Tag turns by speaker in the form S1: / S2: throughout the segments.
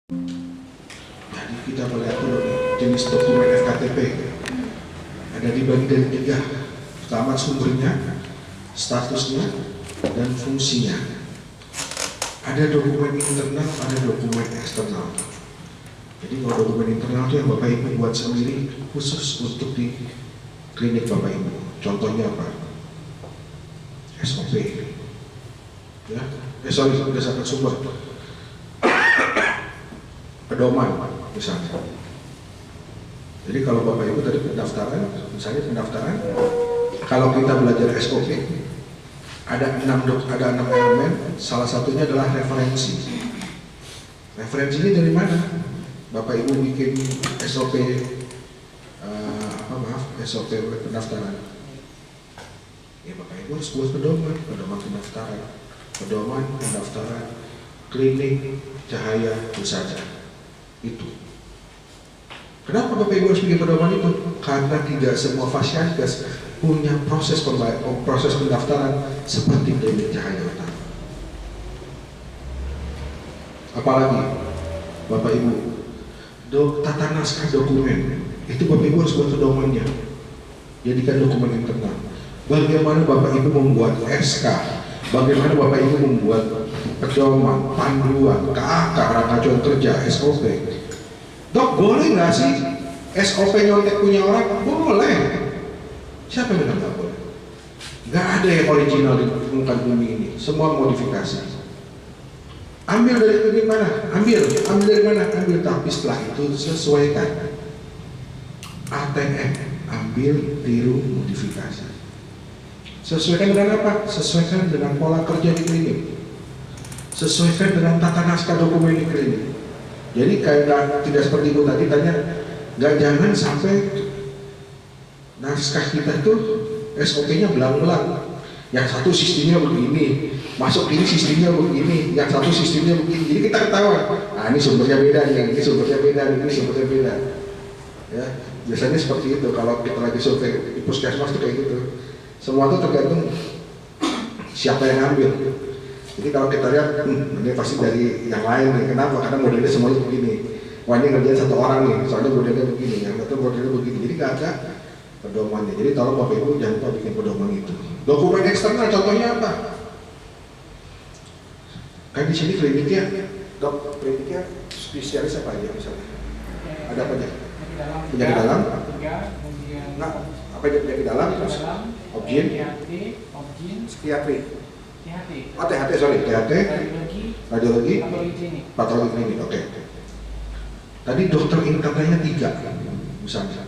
S1: Jadi kita melihat dulu nih, jenis dokumen FKTP ada dibagi dari 3. Pertama sumbernya, statusnya, dan fungsinya. Ada dokumen internal, ada dokumen eksternal. Jadi kalau dokumen internal itu yang Bapak Ibu buat sendiri khusus untuk di klinik Bapak Ibu. Contohnya apa? SOP. Ya, berdasarkan sumber. Pedoman misalnya. Jadi kalau Bapak Ibu tadi pendaftaran, misalnya pendaftaran, kalau kita belajar SOP, ada 6 elemen, salah satunya adalah referensi. Referensinya dari mana? Bapak Ibu bikin SOP SOP pendaftaran. Ya Bapak Ibu harus buat pedoman pendaftaran, klinik, cahaya, usaha. Itu. Kenapa Bapak Ibu harus bikin pedoman itu? Karena tidak semua fasilitas punya proses pendaftaran seperti klinik cahaya utama. Apalagi Bapak Ibu, tata naskah dokumen itu Bapak Ibu harus buat pedomannya. Jadikan dokumen internal. Bagaimana Bapak Ibu membuat SK, bagaimana Bapak Ibu membuat pedoman, panduan, KAK, rangkaian kerja, SOP. Dok, boleh nggak sih SOP nyontek punya orang? Boleh. Siapa yang bilang nggak boleh? Nggak ada yang original di permukaan bumi ini. Semua modifikasi. Ambil dari mana? Ambil dari mana? Ambil, tapi setelah itu sesuaikan. ATM, ambil, tiru, modifikasi. Sesuaikan dengan apa? Sesuaikan dengan pola kerja di klinik. Sesuaikan dengan tata naskah dokumen di klinik. Jadi kayak tidak seperti itu tadi tanya, jangan sampai naskah kita tuh SOP-nya belang-belang. Yang satu sistemnya begini, masuk ini sistemnya begini, yang satu sistemnya begini. Jadi kita ketahuan, nah ini sumbernya beda nih, ini sumbernya beda, ini sumbernya beda. Ya, biasanya seperti itu kalau kita lagi survei di puskesmas tuh kayak gitu. Semua itu tergantung siapa yang ngambil. Jadi kalau kita lihat, ini pasti dari yang lain nih. Kenapa? Karena modelnya semuanya begini. Wah ini ngerjain satu orang nih, soalnya modelnya begini, yang satu modelnya begini. Jadi nggak ada pedomannya. Jadi tolong Bapak Ibu jangan lupa bikin pedoman itu. Dokumen eksternal contohnya apa? Kan di sini kliniknya, kliniknya spesialis apa aja misalnya? Ada apa aja? Penyakit dalam? Nah, apa aja penyakit dalam? Terus objin, psikiatri. THT, radiologi, patologi klinik. Oke. Tadi dokter internalnya 3, misalnya.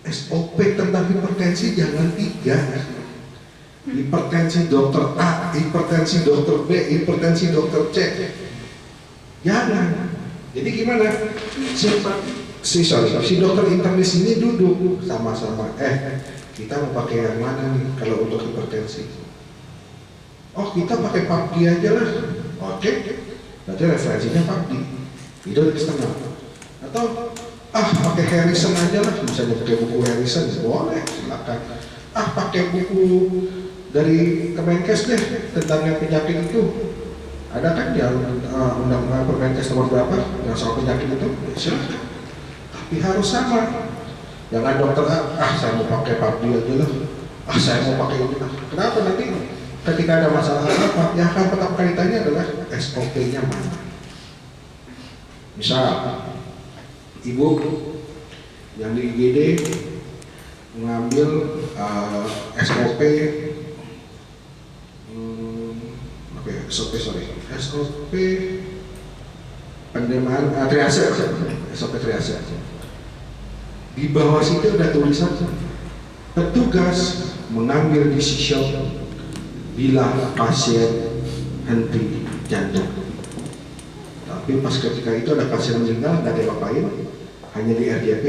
S1: SOP tentang hipertensi jangan 3. Hipertensi dokter A, hipertensi dokter B, hipertensi dokter C. Jangan. Jadi gimana? Si dokter internis ini duduk sama-sama. Kita mau pakai yang mana nih kalau untuk hipertensi? Oh kita pakai PAPDI aja lah. Oke. Berarti referensinya PAPDI. Itu eksternal. Atau pakai Harrison aja lah. Misalnya pakai buku Harrison, boleh silakan. Pakai buku dari Kemenkes deh tentang yang penyakit itu. Ada kan yang undang-undang Permenkes nomor berapa yang soal penyakit itu? Silakan. Tapi harus sama. Jangan dokter saya mau pakai PAPDI aja lah. Saya mau pakai ini lah. Kenapa nanti ketika ada masalah apa? Yang akan pertama kali tanya adalah SOP-nya mana. Misal ibu yang di IGD mengambil SOP SOP penerimaan triase, SOP triase. Di bawah situ ada tulisan petugas mengambil decision bila pasien henti jantung. Tapi pas ketika itu ada pasien meninggal, nggak ada yang ngapain, hanya di RJP,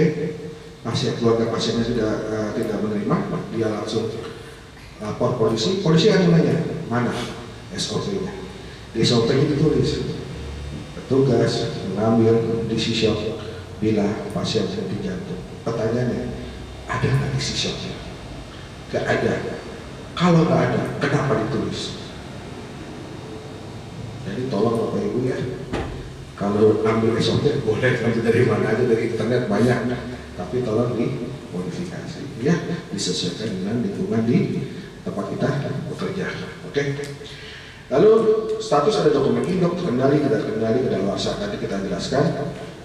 S1: keluarga pasiennya sudah tidak menerima, dia langsung lapor polisi. Polisi akan nanya mana SOP-nya. Di SOP-nya ditulis petugas mengambil decision bila pasien henti jantung. Pertanyaannya, ada nggak decision-nya? Nggak ada. Kalau nggak ada, kenapa ditulis? Jadi tolong Bapak Ibu ya, kalau ambil SOP boleh ambil dari mana aja, dari internet banyak, tapi tolong dimodifikasi ya, disesuaikan dengan lingkungan di tempat kita bekerja. Oke. Lalu status ada dokumen induk, terkendali, tidak terkendali, kedaluarsa tadi kita jelaskan.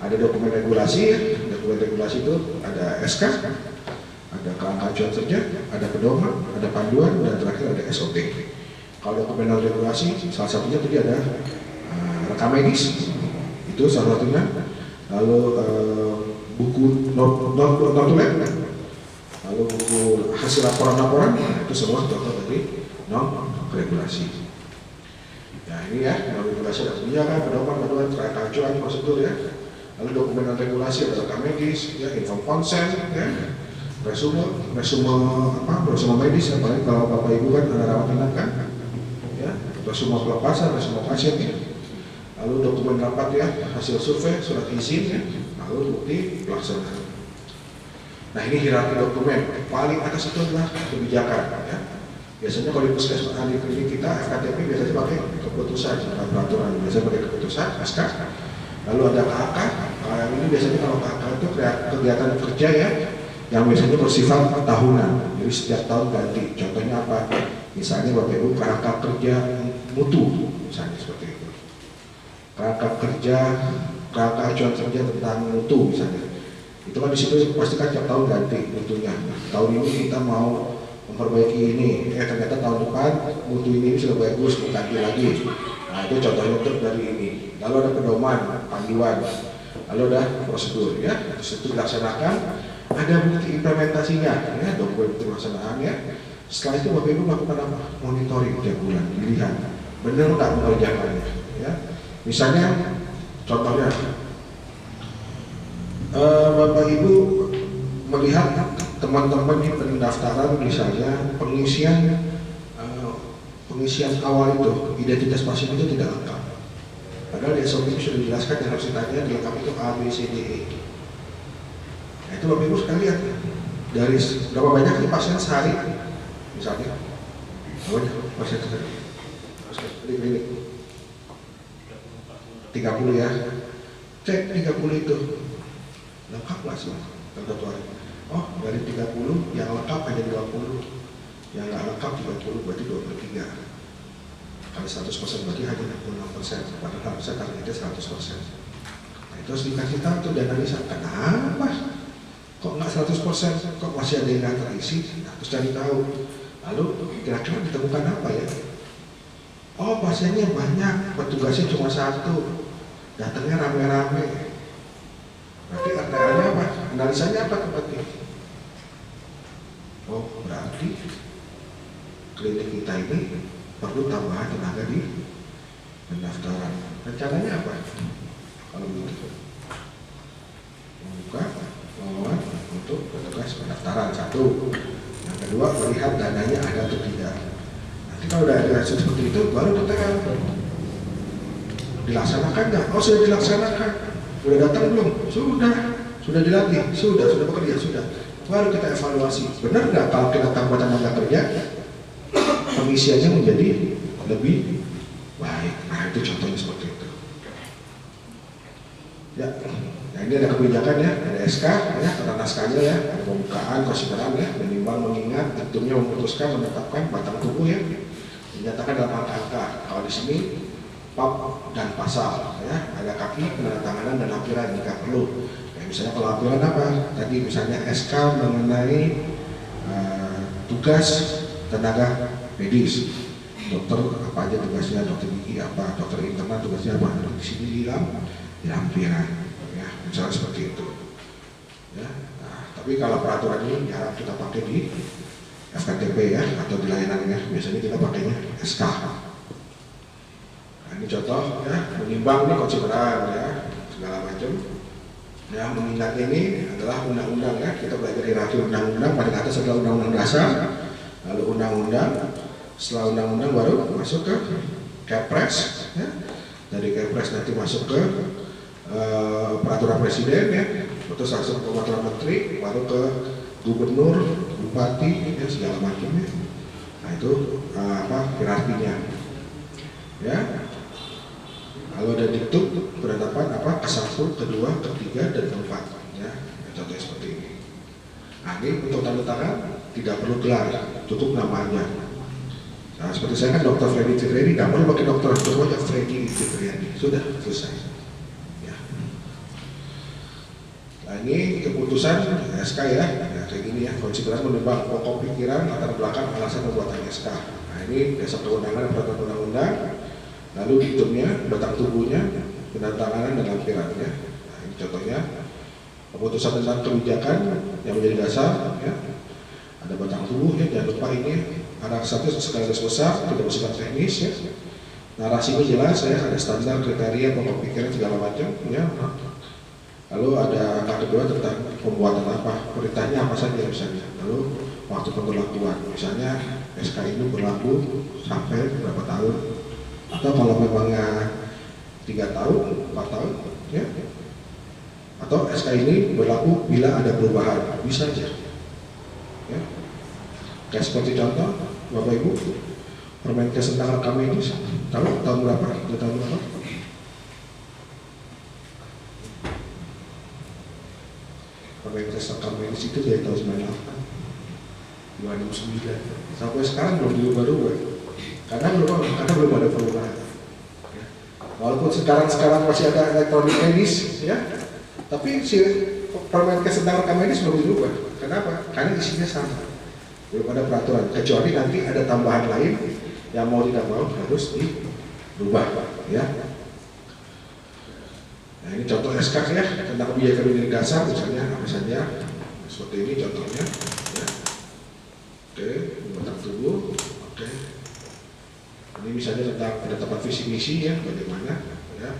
S1: Ada dokumen regulasi, dokumen regulasi itu ada SK, ada kerangka acuan kerja, ada pedoman, ada panduan, dan terakhir ada SOP. Kalau dokumen regulasi, salah satunya tadi ada rekam medis, itu salah satunya. Lalu buku notulen, lalu buku hasil laporan-laporan, itu semua contoh dari non regulasi. Nah ini ya, regulasi ada kebijakan, pedoman, panduan, kerangka acuan, prosedur ya. Lalu dokumen non regulasi ada rekam medis, ya, inform konsen, ya, resume medis, apalagi kalau Bapak Ibu kan ada rawat inap kan, ya, resume pelepasan, resume pasien, ya. Lalu dokumen rapat ya, hasil survei, surat izin, ya, lalu bukti pelaksanaan. Nah ini hierarki dokumen, paling atas itu adalah kebijakan, ya. Biasanya kalau di puskesmas di klinik kita FKTP biasanya pakai keputusan, peraturan, biasanya pakai keputusan, SK. Lalu ada KK, yang ini biasanya kalau KK itu kegiatan kerja ya, yang biasanya bersifat tahunan, jadi setiap tahun ganti. Contohnya apa? Misalnya Bapak Ibu kerangka kerja mutu, misalnya seperti itu. Kerangka kerja, kerangka acuan kerja tentang mutu misalnya. Itu kan di situ pasti kan tiap tahun ganti mutunya. Tahun ini kita mau memperbaiki ini, ternyata tahun depan mutu ini sudah bagus, mau ganti lagi. Nah itu contohnya untuk dari ini. Lalu ada pedoman, panduan, lalu ada prosedur ya, terus itu dilaksanakan, ada bukti implementasinya, ya, dokumen pelaksanaan ya. Setelah itu Bapak Ibu melakukan apa? Monitoring tiap bulan, dilihat benar nggak mengerjakannya, ya. Misalnya, contohnya, Bapak Ibu melihat teman-teman di pendaftaran misalnya pengisian awal itu identitas pasien itu tidak lengkap. Padahal di SOP itu sudah dijelaskan yang harus ditanya dilengkap itu A, B, C, D, E. Nah itu Bapak Ibu sekalian dari berapa banyak nih pasien sehari misalnya, berapa banyak pasien sehari di klinik 30 ya, cek 30 itu lengkap nggak sih satu hari? Oh dari 30 yang lengkap hanya 20, yang nggak lengkap 30 berarti 23. Kali 100% berarti hanya 66%, padahal harusnya targetnya 100%. Nah itu harus dikasih tahu tuh dianalisa, kenapa kok nggak 100%, kok masih ada yang nggak terisi, nah, terus cari tahu. Lalu kira-kira ditemukan apa ya? Oh pasiennya banyak, petugasnya cuma satu, datangnya rame-rame. Berarti artinya apa? Analisanya apa berarti? Oh berarti klinik kita ini perlu tambahan tenaga di pendaftaran. Rencananya apa? Kalau begitu, membuka lowongan untuk petugas pendaftaran satu. Yang kedua, melihat dananya ada atau tidak. Nanti kalau udah ada seperti itu, baru kita dilaksanakan nggak? Oh sudah dilaksanakan. Sudah datang belum? Sudah dilatih, sudah bekerja, sudah. Baru kita evaluasi. Benar nggak kalau kita tambah tenaga kerja? Pengisiannya menjadi lebih baik. Nah itu contohnya seperti itu. Ya, nah ini ada kebijakan ya, ada SK ya, tata naskahnya ya, ada pembukaan, konsideran ya, menimbang, mengingat, tentunya memutuskan, menetapkan batang tubuh ya, dinyatakan dalam angka-angka. Kalau di sini bab dan pasal ya, ada kaki, penandatanganan dan lampiran jika perlu. Ya, misalnya kalau lampiran apa? Tadi misalnya SK mengenai tugas tenaga medis, dokter apa aja tugasnya, dokter gigi apa, dokter internal tugasnya apa, di sini di lampiran, ya misalnya seperti itu. Ya, nah, tapi kalau peraturan ini jarang kita pakai di FKTP ya atau di layanan ya, biasanya kita pakainya SK. Nah, ini contoh ya, menimbang nih konsideran ya, segala macam. Ya, mengingat ini adalah undang-undang ya, kita belajar hierarki undang-undang, pada atas adalah undang-undang dasar, lalu undang-undang. Setelah undang-undang baru masuk ke Kepres, ya. Dari Kepres nanti masuk ke peraturan presiden, ya. Terus langsung ke peraturan menteri, baru ke gubernur, bupati, ya, segala macam ya. Nah itu hierarkinya, ya. Kalau ada diktum penetapan apa ke-1, ke-2, ke-3 dan ke-4 ya. Contohnya seperti ini. Nah, ini untuk tanda tangan tidak perlu gelar, cukup namanya. Nah, seperti saya kan Dr. Freddy Citriani, nggak perlu pakai dokter, cukup aja Freddy Citriani, sudah selesai. Ya. Nah, ini keputusan SK ya, kayak gini ya, konsideran menimbang pokok pikiran, latar belakang, alasan pembuatan SK. Nah, ini dasar kewenangan peraturan undang-undang, lalu diktumnya, batang tubuhnya, penandatanganan dan lampirannya. Nah, ini contohnya keputusan tentang kebijakan yang menjadi dasar ya. Ada batang tubuh ya, jangan lupa ini anak satu sekaligus besar, tidak bersifat teknis ya. Narasinya jelas ya, ada standar, kriteria, pokok pikiran segala macam ya. Lalu ada angka kedua tentang pembuatan apa, perintahnya apa saja misalnya. Lalu waktu pemberlakuan, misalnya SK ini berlaku sampai berapa tahun, atau kalau memangnya 3 tahun, 4 tahun ya. Atau SK ini berlaku bila ada perubahan, bisa aja ya. Kayak seperti contoh Bapak Ibu, Permenkes tentang rekam medis tahu tahun berapa? Tahun berapa? Permenkes rekam medis itu dari tahun 98 2009 sampai sekarang belum diubah-ubah karena belum ada perubahan ya. Walaupun sekarang masih ada elektronik medis ya, tapi si Permenkes tentang rekam medis belum dirubah. Kenapa? Karena isinya sama, belum ada peraturan, kecuali nanti ada tambahan lain yang mau tidak mau harus dirubah ya. Nah, ini contoh SK ya, tentang kebijakan menjadi dasar misalnya apa saja, seperti ini contohnya ya. Oke, batang tubuh. Oke, ini misalnya tentang penetapan visi misi ya, bagaimana ya.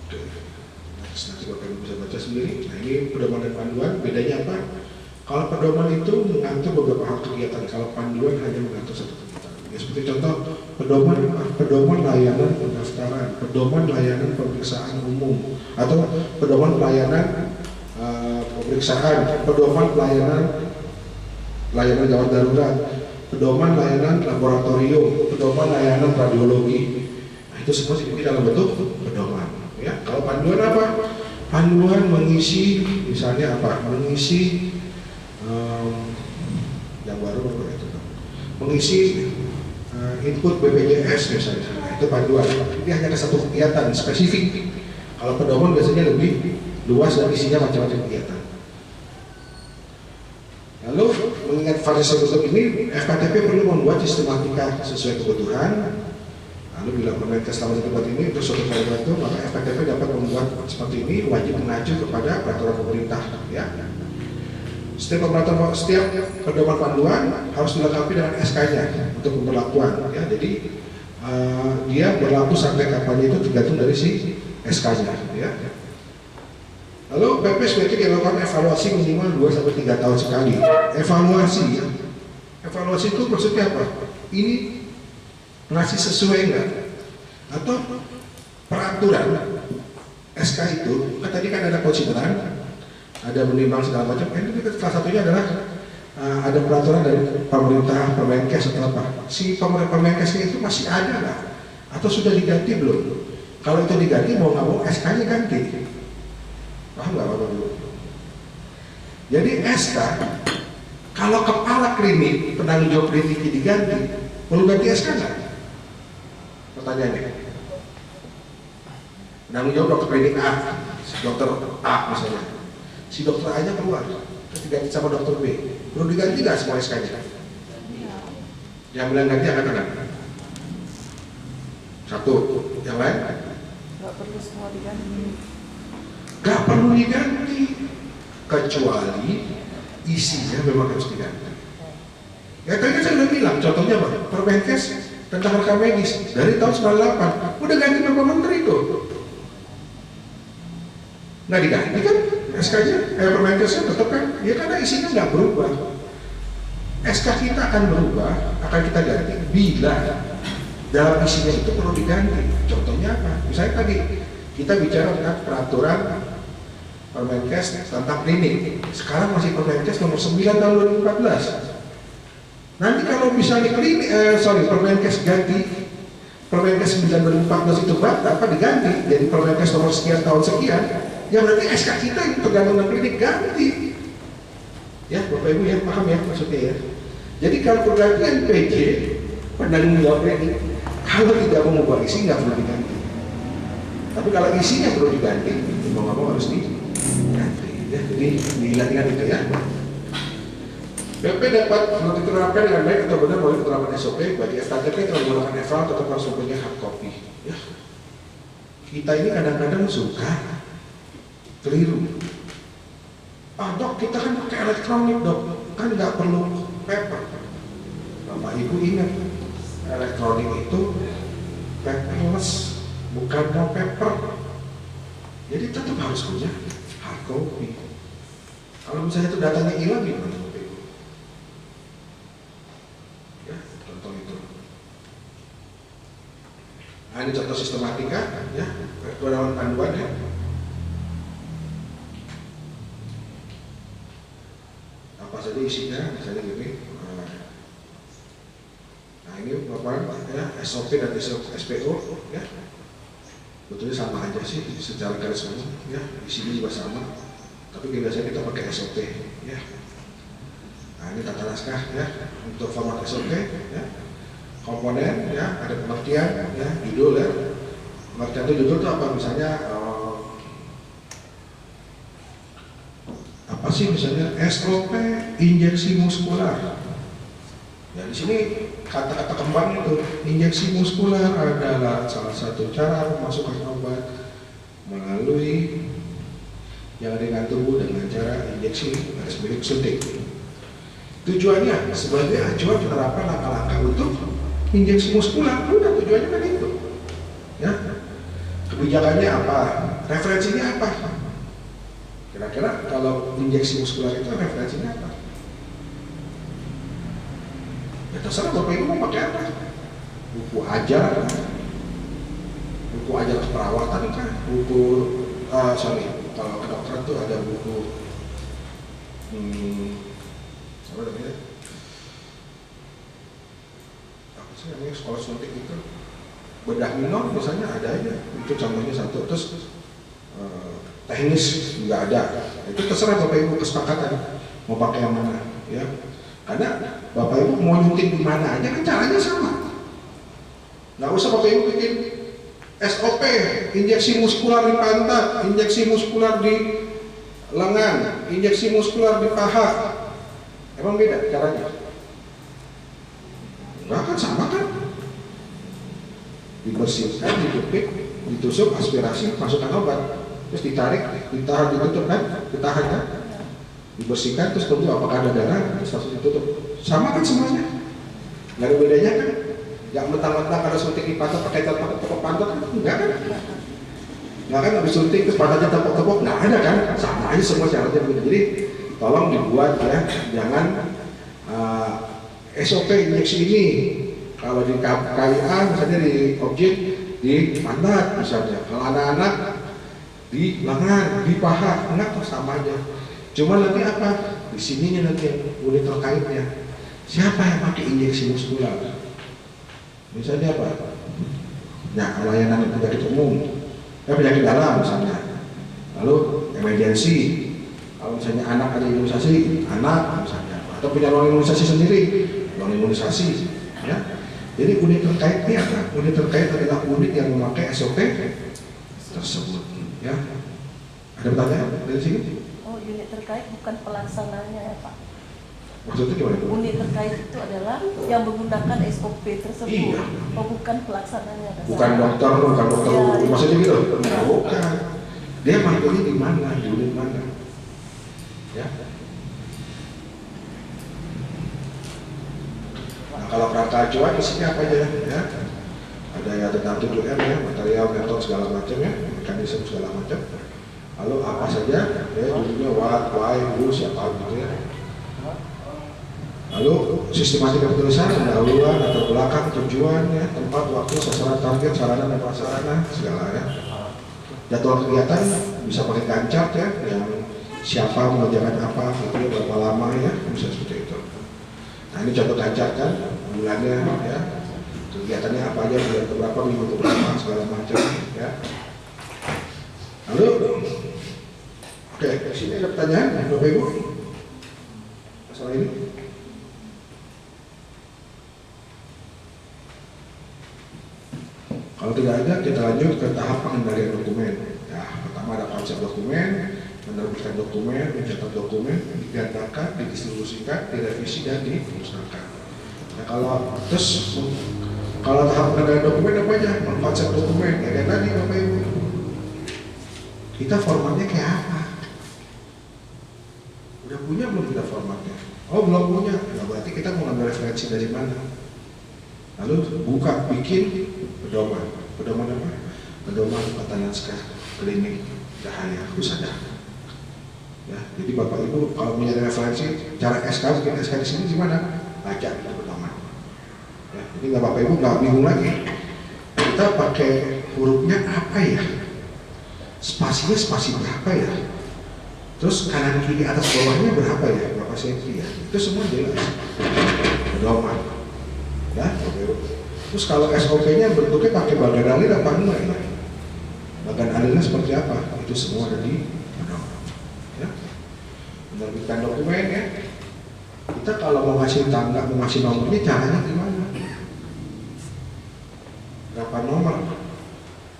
S1: Oke, nanti Bapak Ibu bisa baca sendiri. Nah, ini pedoman dan panduan, bedanya apa? Kalau pedoman itu mengatur beberapa hal kegiatan, kalau panduan hanya mengatur satu kegiatan. Ya, seperti contoh pedoman layanan pendaftaran, pedoman layanan pemeriksaan umum, atau pedoman pelayanan pemeriksaan, pedoman layanan gawat darurat, pedoman layanan laboratorium, pedoman layanan radiologi. Nah, itu semua dibikin dalam bentuk pedoman. Ya, kalau panduan apa? Panduan mengisi, misalnya apa? Mengisi yang baru itu, mengisi input BPJS misalnya. Nah, itu panduan. Ini hanya ada satu kegiatan spesifik. Kalau pedoman biasanya lebih luas dan isinya macam-macam kegiatan. Lalu mengingat fase bentuk ini, FKTP perlu membuat sistematika sesuai kebutuhan. Lalu bila Permenkes telah dibuat ini untuk suatu program itu, maka FKTP dapat membuat seperti ini, wajib mengacu kepada peraturan pemerintah ya. Setiap pedoman panduan harus dilengkapi dengan SK-nya untuk pemberlakuan ya. Jadi dia berlaku sampai kapan itu tergantung dari si SK-nya ya. Lalu PP sebaiknya dilakukan evaluasi minimal 2-3 tahun sekali. Evaluasi ya. Evaluasi itu maksudnya apa? Ini masih sesuai enggak? Atau peraturan SK itu, kan tadi kan ada konsideran, ada menimbang segala macam. Ini salah satunya adalah ada peraturan dari pemerintah Permenkes atau apa. Si Permenkesnya itu masih ada nggak? Atau sudah diganti belum? Kalau itu diganti mau nggak mau SK-nya ganti. Paham nggak Bapak Ibu? Jadi SK, kalau kepala klinik penanggung jawab kliniknya diganti, perlu ganti SK nggak? Pertanyaannya. Penanggung jawab dokter klinik A, dokter A misalnya. Si dokter A nya keluar, terus diganti sama dokter B. Perlu diganti nggak semua SK-nya? Yang bilang ganti angkat tangan. Satu, yang lain?
S2: Nggak perlu semua diganti.
S1: Nggak perlu diganti, kecuali isinya memang harus diganti. Ya tadi kan saya udah bilang, contohnya apa? Permenkes tentang rekam medis dari tahun 98, udah ganti beberapa menteri itu. Nggak diganti kan? SK-nya, Permenkesnya tetap kan, ya karena isinya nggak berubah. SK kita akan berubah, akan kita ganti bila dalam isinya itu perlu diganti. Contohnya apa? Misalnya tadi kita bicara tentang peraturan Permenkes tentang klinik. Sekarang masih Permenkes nomor 9 tahun 2014. Nanti kalau misalnya Permenkes ganti Permenkes 9 2014 itu diganti jadi Permenkes nomor sekian tahun sekian, ya berarti SK kita yang tergantung dengan klinik ganti. Ya Bapak Ibu ya, paham ya maksudnya ya. Jadi kalau pergantian PJ penanggung jawab klinik, kalau tidak mengubah isi nggak perlu diganti. Tapi kalau isinya perlu diganti, mau nggak mau harus diganti. Ya, jadi diingat-ingat itu ya. PP dapat diterapkan dengan baik atau benar melalui penerapan SOP bagi FKTP yang menggunakan eval tetap langsung punya hard copy. Ya. Kita ini kadang-kadang suka keliru. Dok, kita kan pakai elektronik dok, kan nggak perlu paper. Bapak Ibu ingat, elektronik itu paperless, bukan no paper. Jadi tetap harus punya hard copy. Kalau misalnya itu datanya hilang gimana? Nah, ini contoh sistematika ya, dalam panduan ya. Apa saja isinya, misalnya gini. Nah, ini Bapak ya, SOP dan SPO ya. Betulnya sama aja sih secara garis besar ya, isinya juga sama. Tapi biasanya kita pakai SOP ya. Nah, ini tata naskah ya untuk format SOP ya. Komponen ya, ada pengertian ya, judul ya. Pengertian itu judul itu apa, misalnya apa sih, misalnya SOP injeksi muskular. Ya di sini kata-kata kembang itu, injeksi muskular adalah salah satu cara memasukkan obat melalui yang ringan tubuh dengan cara injeksi garis miring suntik. Tujuannya sebagai acuan penerapan langkah-langkah untuk injeksi muskular, udah tujuannya kan itu. Ya. Kebijakannya apa? Referensinya apa? Kira-kira kalau injeksi muskular itu referensinya apa? Ya terserah Bapak Ibu mau pakai apa? Buku ajar, buku ajar keperawatan kan? Buku, kalau kedokteran tuh ada buku apa namanya? Namanya sekolah suntik itu, bedah minor misalnya ada aja, itu contohnya satu. Terus teknis nggak ada, itu terserah Bapak Ibu kesepakatan mau pakai yang mana ya, karena Bapak Ibu mau nyuntik di mana aja kan caranya sama. Nggak usah Bapak Ibu bikin SOP injeksi muskular di pantat, injeksi muskular di lengan, injeksi muskular di paha. Emang beda caranya? Enggak kan, sama kan? Dibersihkan, dijepit, ditusuk, aspirasi, masukkan obat, terus ditarik, ditahan, ditutup kan? Ditahan kan? Dibersihkan, terus tunggu apakah ada darah, terus langsung ditutup. Sama kan semuanya? Nggak ada bedanya kan? Nggak mentang-mentang ada suntik di pantat pakai tepuk pantat kan? Enggak kan? Nggak kan habis suntik terus pantatnya tepuk-tepuk? Nggak ada kan? Sama aja semua caranya begitu. Jadi tolong dibuat ya, jangan SOP injeksi ini kalau di KIA misalnya di objek di pantat misalnya, kalau anak-anak di lengan, di paha, enggak sama aja. Cuma nanti apa? Di sininya nanti unit terkaitnya. Siapa yang pakai injeksi muskular? Misalnya apa? Nah, layanan penyakit umum, penyakit dalam misalnya. Lalu emergensi, kalau misalnya anak ada imunisasi, anak misalnya, atau punya ruang imunisasi sendiri. Imunisasi ya. Jadi unit terkait ini apa? Unit terkait adalah unit yang memakai SOP tersebut ya. Ada pertanyaan dari sini?
S2: Oh, unit terkait bukan pelaksananya ya Pak?
S1: Maksudnya gimana?
S2: Unit terkait itu adalah yang menggunakan SOP tersebut.
S1: Iya.
S2: Oh, bukan pelaksananya.
S1: Bukan dokter,
S2: Ya,
S1: maksudnya gitu?
S2: Ya.
S1: Bukan. Dia manggilnya di mana? Di unit mana? Ya. Nah, kalau kerangka acuan isinya apa aja ya? Ada yang tentang 7M ya, material, metode segala macam ya, mekanisme segala macam. Lalu apa saja ya, judulnya what, why, who, siapa gitu ya. Lalu sistematika penulisan, pendahuluan, latar belakang, tujuan ya, tempat, waktu, sasaran, target, sarana dan prasarana segala ya. Jadwal kegiatan bisa pakai gancat ya, yang siapa mengerjakan apa, gitu ya, berapa lama ya, bisa seperti itu. Nah ini contoh gancat kan, bulannya ya, terus kegiatannya apa aja, bulan keberapa, minggu keberapa, segala macam ya. Lalu oke, di sini ada pertanyaan Bapak Ibu masalah ini. Kalau tidak ada, kita lanjut ke tahap pengendalian dokumen. Ya, pertama ada konsep dokumen, menerbitkan dokumen, mencetak dokumen, digandakan, didistribusikan, direvisi dan dimusnahkan. Nah, kalau tahap pengendalian dokumen apa aja? Konsep dokumen, ya kayak tadi Bapak Ibu. Kita formatnya kayak apa? Udah punya belum kita formatnya? Oh belum punya, nah, berarti kita mau ambil referensi dari mana? Lalu buka, bikin pedoman. Pedoman apa? Pedoman tata naskah klinik dahaya husada. Ya, jadi Bapak Ibu kalau punya referensi cara SK, bikin SK di sini gimana? Baca itu pedoman. Ya, jadi nggak Bapak Ibu nggak bingung lagi. Kita pakai hurufnya apa ya? Spasinya spasi berapa ya? Terus kanan kiri atas bawahnya berapa ya? Berapa senti ya? Itu semua jelas. Pedoman. Ya, terus kalau SOP-nya bentuknya pakai bagan alin apa enggak ya? Bagan alinnya seperti apa? Itu semua ada di pedoman. Ya, menerbitkan dokumen ya. Kita kalau mau ngasih tangga, mau ngasih nomornya caranya gimana? Berapa nomor?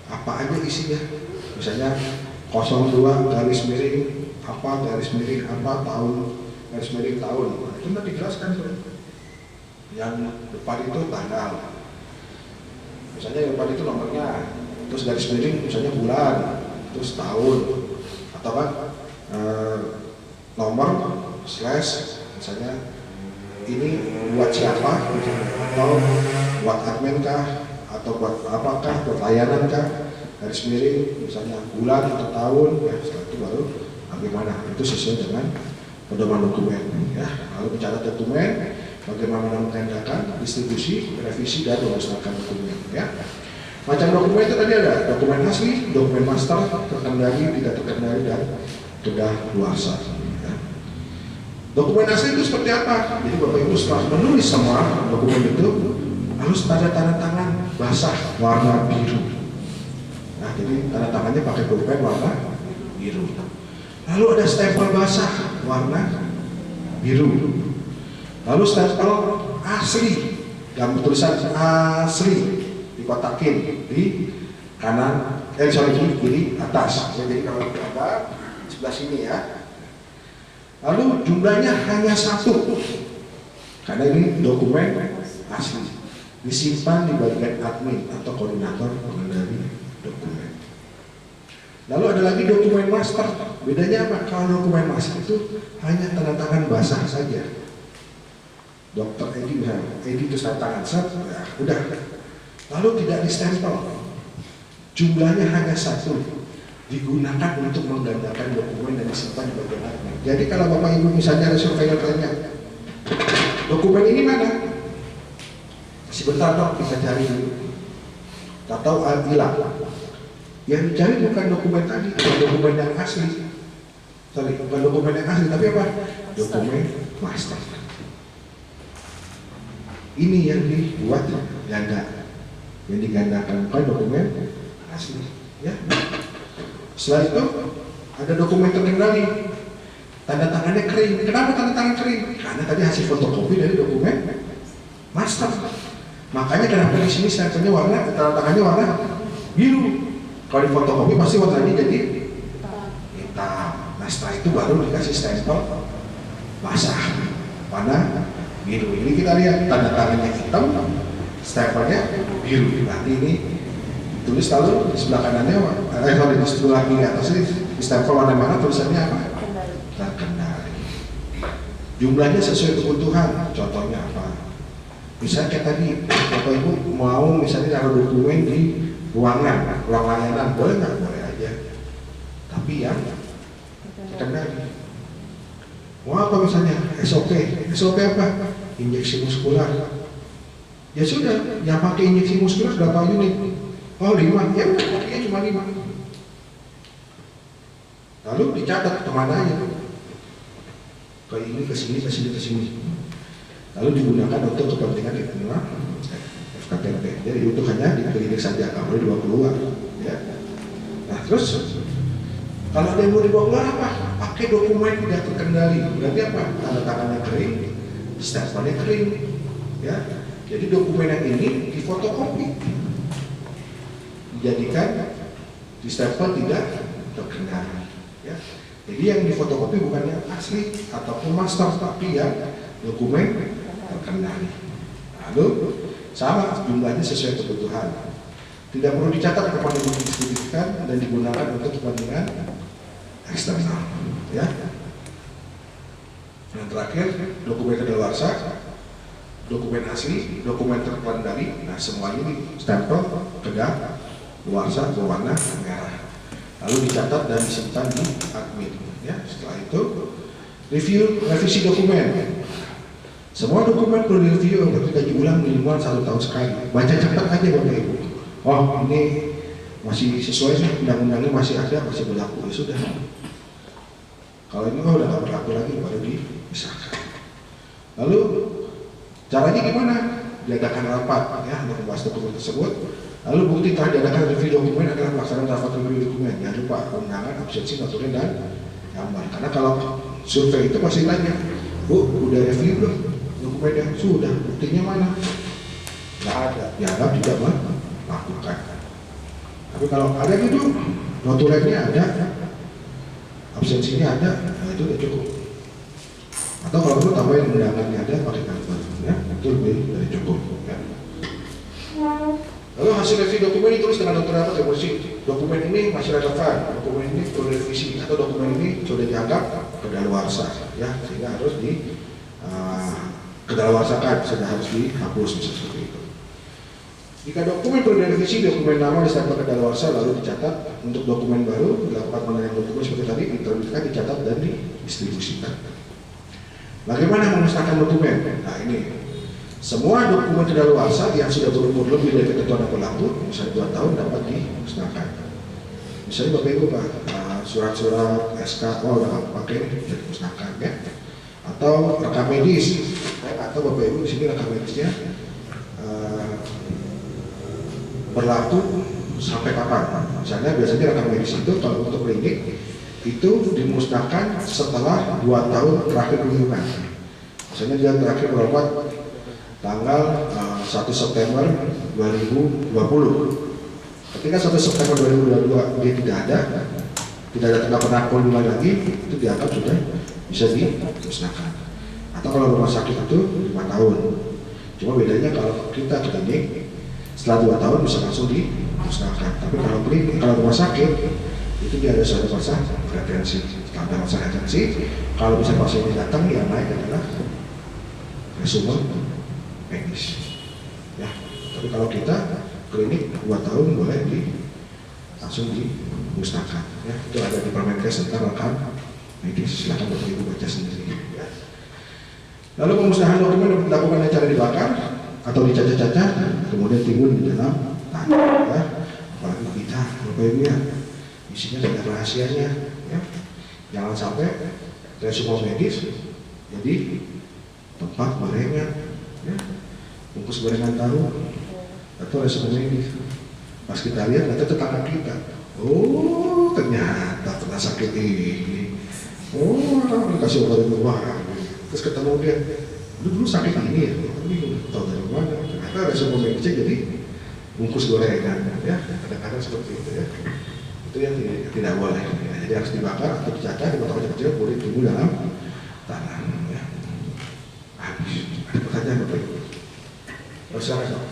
S1: Apa aja isinya? Misalnya 02 garis miring apa, garis miring apa, tahun, garis miring tahun. Nah, itu nanti dijelaskan tuh. Yang depan itu tanggal. Misalnya yang depan itu nomornya, terus garis miring misalnya bulan, terus tahun, atau kan nomor slash misalnya ini buat siapa, atau buat admin kah, atau buat apakah, buat layanan kah, garis miring misalnya bulan atau tahun, ya setelah itu baru bagaimana, itu sesuai dengan pedoman dokumen ya. Lalu mencatat dokumen, bagaimana menandakan, distribusi, revisi dan memusnahkan dokumen ya. Macam dokumen itu tadi ada dokumen asli, dokumen master, terkendali, tidak terkendali dan kedaluarsa ya. Dokumen asli itu seperti apa? Jadi Bapak Ibu setelah menulis semua dokumen itu harus ada tanda tangan basah warna biru. Nah, jadi tanda tangannya pakai pulpen warna biru. Lalu ada stempel basah warna biru. Lalu stempel asli, gambar tulisan asli dikotakin di kanan, di kiri atas. Jadi kalau gambar sebelah sini ya. Lalu jumlahnya hanya 1, karena ini dokumen asli. Disimpan di bagian admin atau koordinator pengendali dokumen. Lalu ada lagi dokumen master. Bedanya apa? Kalau dokumen master itu hanya tanda tangan basah saja. Dokter Edi misalnya, Edi itu tanda tangan set, ya udah. Lalu tidak distempel. Jumlahnya hanya 1. Digunakan untuk menggandakan dokumen dan disimpan di bagian admin. Jadi kalau Bapak Ibu misalnya ada surveyor tanya, dokumen ini mana? Sebentar dok, kita cari dulu. Tak tahu hilang. Yang dicari bukan dokumen tadi, bukan dokumen yang asli. Sorry, bukan dokumen yang asli, tapi apa? Dokumen master. Ini yang dibuat ganda, yang digandakan bukan dokumen asli. Ya. Setelah itu ada dokumen terkendali, tanda tangannya kering. Kenapa tanda tangan kering? Karena tadi hasil fotokopi dari dokumen master. Makanya kenapa di sini stempelnya warna, tanda tangannya warna biru. Kalau di fotokopi pasti warnanya jadi hitam. Nah setelah itu baru dikasih stempel basah warna biru. Ini kita lihat tanda tangannya hitam, stempelnya biru. Berarti ini tulis lalu di sebelah kanannya, di sebelah kiri atas ini di stempel warna mana, tulisannya apa? Terkendali. Jumlahnya sesuai kebutuhan. Contohnya apa? Misalnya kayak tadi, Bapak Ibu mau misalnya naruh dokumen di ruangan, ruang layanan, boleh nggak? Boleh aja. Tapi yang terkendali. Mau apa misalnya? SOP. SOP apa? Injeksi muskular. Ya sudah, yang pakai injeksi muskular berapa unit? Oh 5, ya udah kopinya cuma 5. Lalu dicatat kemana aja? Ke ini, ke sini, ke sini, ke sini. Lalu digunakan untuk kepentingan FKTP. Jadi untuk hanya di klinik saja, nggak boleh dibawa keluar. Ya. Nah terus kalau ada yang mau dibawa keluar apa? Pakai dokumen tidak terkendali. Berarti apa? Tanda tangannya kering, stempelnya kering. Ya. Jadi dokumen yang ini difotokopi, dijadikan di stempel tidak terkendali. Ya. Jadi yang difotokopi bukan yang asli ataupun master, tapi yang dokumen terkendali. Lalu sama jumlahnya sesuai kebutuhan. Tidak perlu dicatat kepada didistribusikan dan digunakan untuk kepentingan eksternal. Ya. Yang terakhir dokumen kedaluarsa, dokumen asli, dokumen terkendali. Nah semuanya ini stempel kedaluarsa berwarna merah. Lalu dicatat dan disimpan di admin. Ya, setelah itu revisi dokumen. Semua dokumen perlu direview atau dikaji ulang minimal 1 tahun sekali. Baca cepat aja Bapak Ibu. Oh ini masih sesuai sih, undang-undangnya masih ada, masih berlaku, ya sudah. Kalau ini udah nggak berlaku lagi baru dipisahkan. Lalu caranya gimana? Diadakan rapat ya untuk membahas dokumen tersebut. Lalu bukti telah diadakan review dokumen adalah pelaksanaan rapat review dokumen. Jangan lupa undangan, absensi, notulen, dan gambar. Karena kalau survei itu pasti tanya, Bu, udah review belum dokumennya? Sudah, buktinya mana? Nggak ada, dianggap tidak melakukan. Tapi kalau ada gitu, notulennya ada, absensinya ada, nah itu udah cukup. Atau kalau perlu tambahin undangannya ada, pakai gambar, ya itu lebih dari cukup. Ya. Lalu hasil review dokumen ditulis dengan notulen atau emosi. Dokumen ini masih relevan, dokumen ini perlu direvisi, atau dokumen ini sudah dianggap kedaluarsa, ya sehingga harus di kedaluarsakan, sudah harus dihapus, bisa seperti itu. Jika dokumen perlu direvisi, dokumen lama distempel kedaluarsa lalu dicatat. Untuk dokumen baru dilakukan penilaian dokumen seperti tadi, diterbitkan, dicatat, dan didistribusikan. Bagaimana memusnahkan dokumen? Nah ini. Semua dokumen kedaluarsa yang sudah berumur lebih dari ketentuan yang berlaku, misalnya 2 tahun, dapat dimusnahkan. Misalnya Bapak Ibu surat-surat SK, udah nggak pakai, bisa dimusnahkan ya. Atau rekam medis, atau Bapak Ibu di sini rekam medisnya berlaku sampai kapan? Misalnya biasanya rekam medis itu kalau untuk klinik itu dimusnahkan setelah 2 tahun terakhir kunjungan. Misalnya dia terakhir berobat tanggal 1 September 2020. Ketika 1 September 2022 dia tidak ada tanda pernah kunjungan lagi, itu dianggap sudah bisa dimusnahkan. Atau kalau rumah sakit itu 5 tahun. Cuma bedanya kalau kita klinik setelah 2 tahun bisa langsung dimusnahkan. Tapi kalau rumah sakit itu dia ada suatu masa retensi. Ada masa retensi. Kalau bisa pasien ini datang, yang naik adalah resume medis. Ya, tapi kalau kita klinik 2 tahun boleh langsung dimusnahkan. Ya, itu ada di Permenkes tentang rekam medis. Silakan Bapak Ibu baca sendiri. Ya. Lalu pemusnahan dokumen dapat dilakukan dengan cara dibakar atau dicacah-cacah, kemudian timbun di dalam tanah. Ya. Apalagi kita, Bapak Ibu ya, isinya ada rahasianya. Ya. Jangan sampai resume medis jadi tempat gorengan. Ya. Bungkus gorengan taruh atau resume medis. Pas kita lihat ternyata tetangga kita, oh ternyata pernah sakit ini, oh dikasih obat obatan, terus ketemu dia, dulu sakit ini ya, ini tahu dari mana? Ternyata resume medisnya jadi bungkus gorengan, ya kadang-kadang seperti itu ya. Itu yang tidak boleh. Ya. Jadi harus dibakar atau dicacah, dipotong kecil-kecil, boleh tumbuh dalam tanah. Ya. Habis. Ada pertanyaan Bapak Ibu? Silakan.